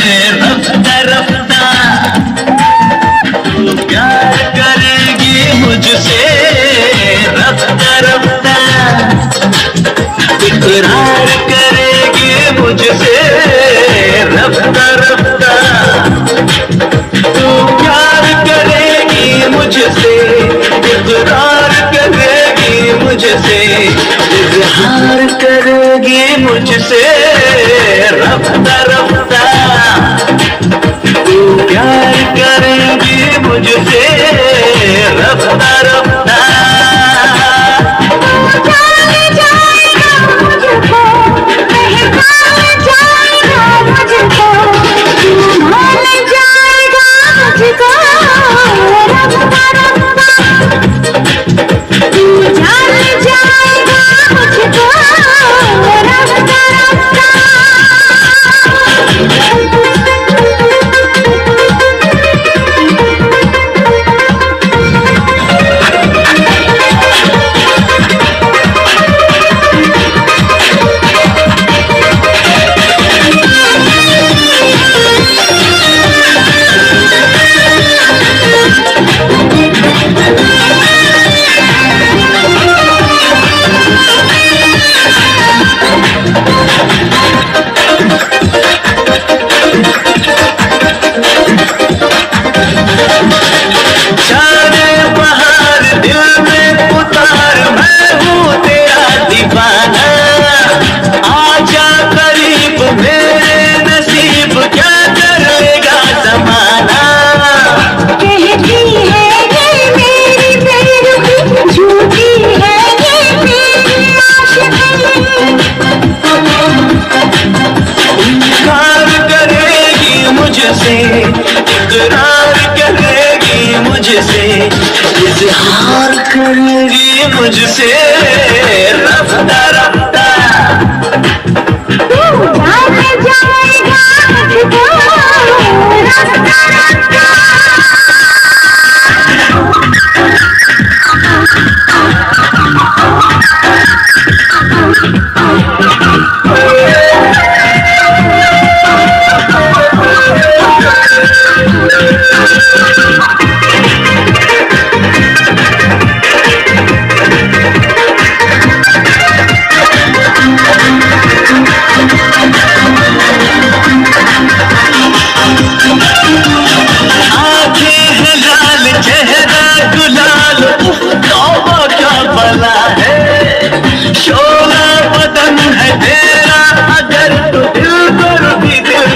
रफ्ता रफ्ता तू प्यार करेगी मुझसे रफ्ता रफ्ता इकरार करेगी मुझसे रफ्ता रफ्ता तू प्यार करेगी मुझसे इकरार करेगी मुझसे इजहार करेगी मुझसे रफ्ता रफ्ता तू प्यार करेगी मुझसे रफ्ता रफ्ता इकरार करेगी मुझसे इजहार करेगी मुझसे रफ्ता रफ्ता तू जाने जाएगा मुझको रफ्ता रफ्ता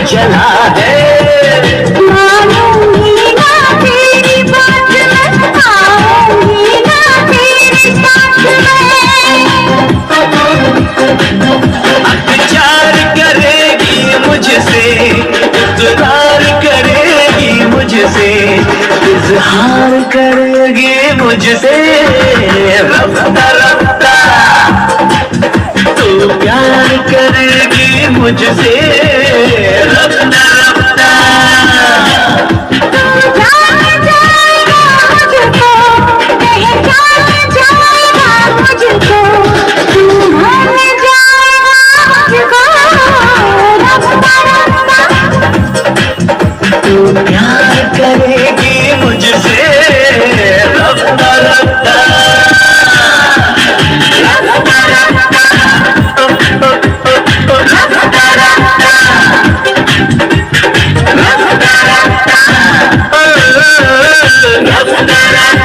चला है मानूंगी ना तेरी बात मैं आऊंगी ना तेरी साथ में प्यार करेगी मुझसे इकरार करेगी मुझसे इजहार करेगी मुझसे रफ्ता रफ्ता तू प्यार करेगी मुझसे रफ्ता रफ्ता तू जाने जाएगा मुझको पहचान जाएगा मुझको तू मान जाएगा मुझको रफ्ता रफ्ता तू प्यार करेगी मुझसे रफ्ता रफ्ता रफ्ता रफ्ता रफ्ता रफ्ता